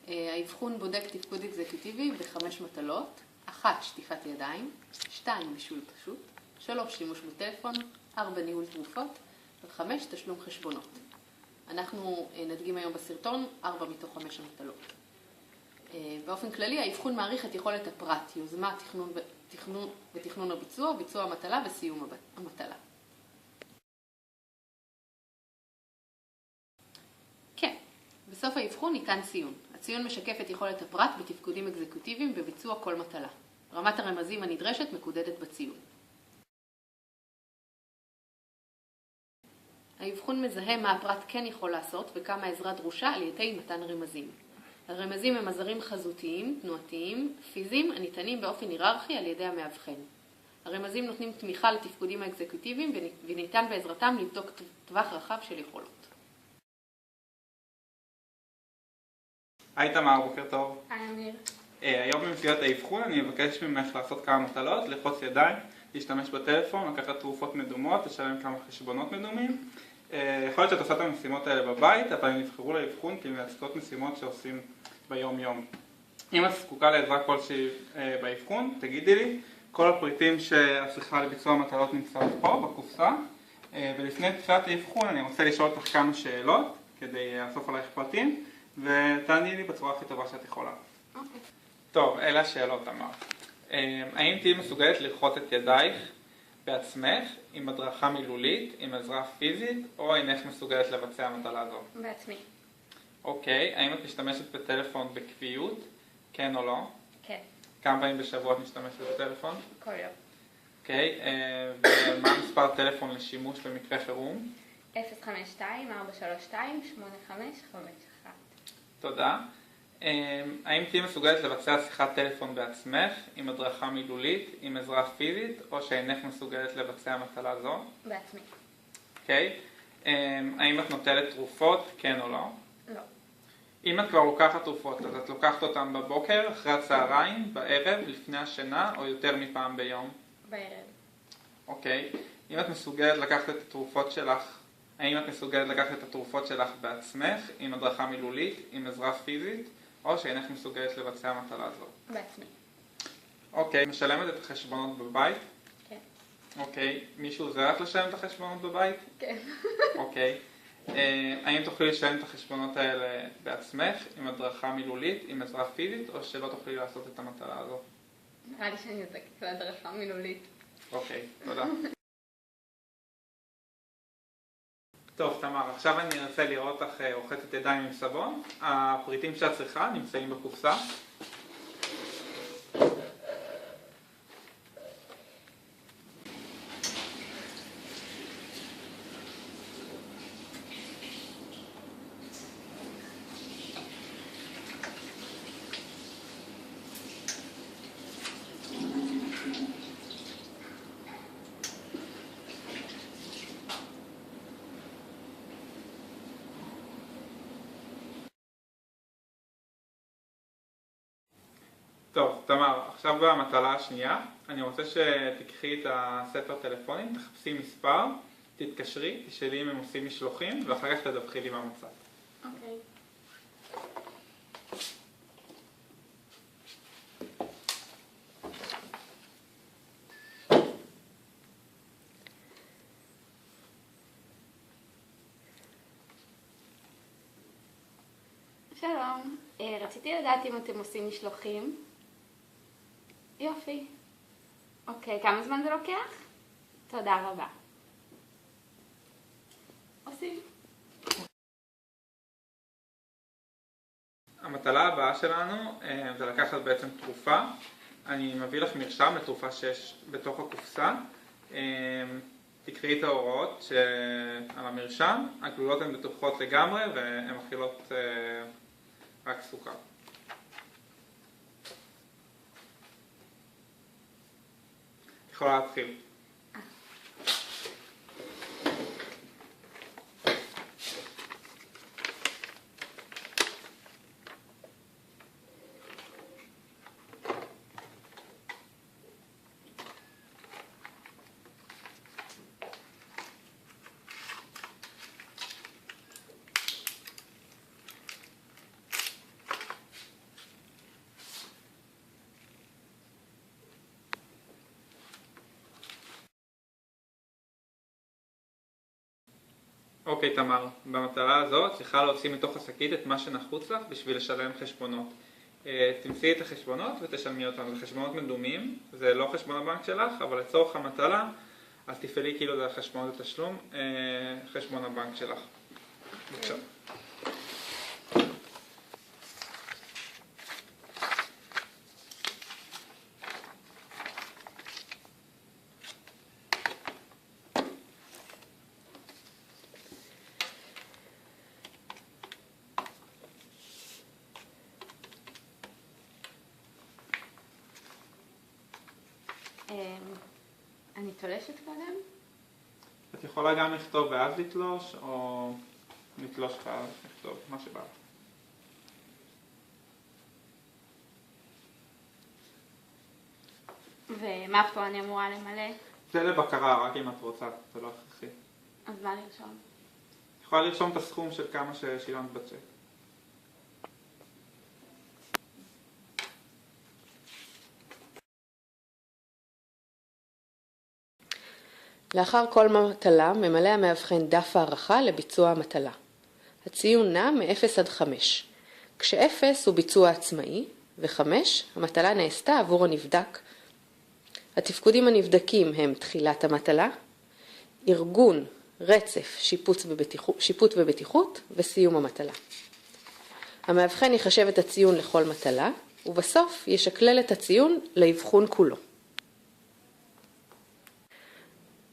האבחון בודק תפקוד אקזקוטיבי ב5 מטלות. 1. שטיפת ידיים. 2. בישול פשוט. 3. שימוש בטלפון. 4. ניהול תרופות. ו5. תשלום חשבונות. אנחנו נדגים היום בסרטון 4 מתוך 5 המטלות. באופן כללי, האבחון מעריך את יכולת הפרט, יוזמה, תכנון הביצוע, ביצוע המטלה וסיום המטלה. כן, בסוף האבחון ניתן ציון. הציון משקף את יכולת הפרט בתפקודים אקזקוטיביים בביצוע כל מטלה. רמת הרמזים הנדרשת מקודדת בציון. האבחון מזהה מה הפרט כן יכול לעשות וכמה עזרה דרושה על ידי מתן רמזים. הרמזים הם עזרים חזותיים, תנועתיים, פיזיים, הניתנים באופן היררכי על ידי המאבחן. הרמזים נותנים תמיכה לתפקודים האקזקוטיביים וניתן בעזרתם לבדוק טווח רחב של יכולות. היי תמר, בוקר טוב. היי אמיר. היום במסגרת האבחון אני מבקש ממך לעשות כמה מטלות, ללחוץ ידיים, להשתמש בטלפון, לקחת תרופות מדומות, לשלם כמה חשבונות מדומים. יכול להיות שאת עושה את המשימות האלה בבית, אבל הם נבחרו לאבחון כי הן מייצגות משימות שעושים ביום יום. אם את זקוקה לעזרה כלשהי באבחון, תגידי לי. כל הפריטים שהצריכה לביצוע המטלות נמצאות פה בקופסה. ולפני תחילת האבחון אני רוצה לשאול אותך כמה שאלות כדי לאסוף עלייך פרטים, ותעני לי בצורה הכי טובה שאת יכולה. אוקיי. טוב, אלה השאלות אמר. האם תהיי מסוגלת ללחוץ את ידייך בעצמך, עם הדרכה מילולית, עם עזרה פיזית, או אינך מסוגלת לבצע מטלה זו? בעצמי. אוקיי, האם את משתמשת בטלפון בקביעות, כן או לא? כן. כמה פעמים בשבוע את משתמשת בטלפון? כל יום. אוקיי, ומה מספר טלפון לשימוש במקרה חירום? 052-432-8551. תודה. האם תהיי מסוגלת לבצע שיחת טלפון בעצמך, עם הדרכה מילולית, עם עזרה פיזית, או שאינך מסוגלת לבצע מטלה זו? בעצמי. אוקיי. האם את נוטלת תרופות, כן או לא? לא. אם את כבר לוקחת תרופות, אז את לוקחת אותן בבוקר, אחרי הצהריים, בערב, לפני השינה, או יותר מפעם ביום? בערב. אוקיי. אם את מסוגלת לקחת את התרופות שלך, האם את מסוגלת לקחת את התרופות שלך בעצמך, עם הדרכה מילולית, עם עזרה פיזית, או שאינך מסוגלת לבצע מטלה זו? בעצמי. אוקיי. משלמת את החשבונות בבית? כן. אוקיי. מישהו עוזר לך לשלם את החשבונות בבית? כן. אוקיי. האם תוכלי לשלם את החשבונות האלה בעצמך, עם הדרכה מילולית, עם עזרה פיזית, או שלא תוכלי לעשות את המטלה הזו? נראה לי שאני נזקקת להדרכה מילולית. אוקיי, תודה. טוב, תמר, עכשיו אני אנסה לראות אותך רוחצת ידיים עם סבון. הפריטים שאת צריכה נמצאים בקופסה. טוב, תמר, עכשיו במטלה השנייה, אני רוצה שתקחי את הספר טלפונים, תחפשי מספר, תתקשרי, תשאלי אם הם עושים משלוחים, ואחר כך תדווחי לי מה מצאת. אוקיי. שלום, רציתי לדעת אם אתם עושים משלוחים. יופי. אוקיי, כמה זמן זה לוקח? תודה רבה. עושים. המטלה הבאה שלנו זה לקחת בעצם תרופה. אני מביא לך מרשם לתרופה שיש בתוך הקופסה. תקראי את ההוראות על המרשם. הגלולות הן בטוחות לגמרי והן מכילות רק סוכר. יכולה להתחיל. אוקיי, תמר, במטרה הזאת צריכה להוציא מתוך השקית את מה שנחוץ לך בשביל לשלם חשבונות. תמצאי את החשבונות ותשלמי אותם. זה חשבונות מדומים, זה לא חשבון הבנק שלך, אבל לצורך המטלה, אז תפעלי כאילו זה החשבונות לתשלום, חשבון הבנק שלך. בבקשה. אני תולשת קודם? את יכולה גם לכתוב ואז לתלוש, או לתלוש ואז לכתוב, מה שבא. ומה פה אני אמורה למלא? זה לבקרה, רק אם את רוצה, זה לא הכרחי. אז מה לרשום? את יכולה לרשום את הסכום של כמה ששילמת בצ'ק. לאחר כל מטלה ממלא המאבחן דף הערכה לביצוע המטלה. הציון נע מ-0 עד 5, כש-0 הוא ביצוע עצמאי ו-5 המטלה נעשתה עבור הנבדק. התפקודים הנבדקים הם תחילת המטלה, ארגון, רצף, שיפוט ובטיחות וסיום המטלה. המאבחן יחשב את הציון לכל מטלה ובסוף ישקלל את הציון לאבחון כולו.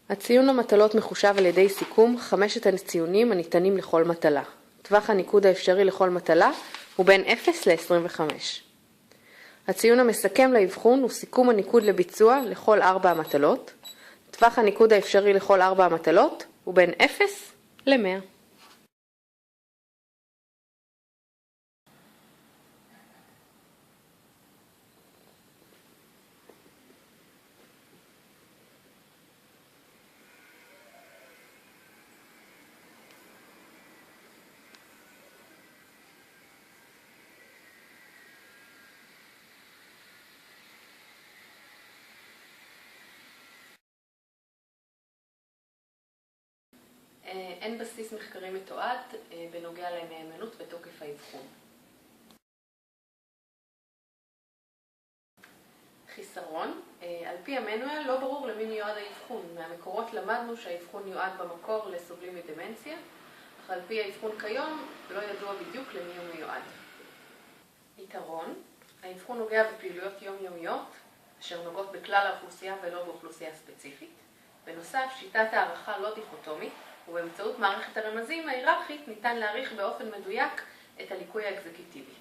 הציון למטלות מחושב על ידי סיכום 5 הציונים הניתנים לכל מטלה. טווח הניקוד האפשרי לכל מטלה הוא בין 0 ל-25. הציון המסכם לאבחון הוא סיכום הניקוד לביצוע לכל 4 המטלות. טווח הניקוד האפשרי לכל 4 המטלות הוא בין 0 ל-100. אין בסיס מחקרי מתועד בנוגע למהימנות בתוקף האבחון. חיסרון, על פי המנואל לא ברור למי מיועד האבחון. מהמקורות למדנו שהאבחון יועד במקור לסובלים מדמנציה, אך על פי האבחון כיום לא ידוע בדיוק למי הוא מיועד. יתרון, האבחון נוגע בפעילויות יומיומיות, אשר נוגעות בכלל האוכלוסייה ולא באוכלוסייה ספציפית. בנוסף, שיטת הערכה לא דיכוטומית, ובאמצעות מערכת הרמזים ההיררכית ניתן להעריך באופן מדויק את הליקוי האקזקוטיבי.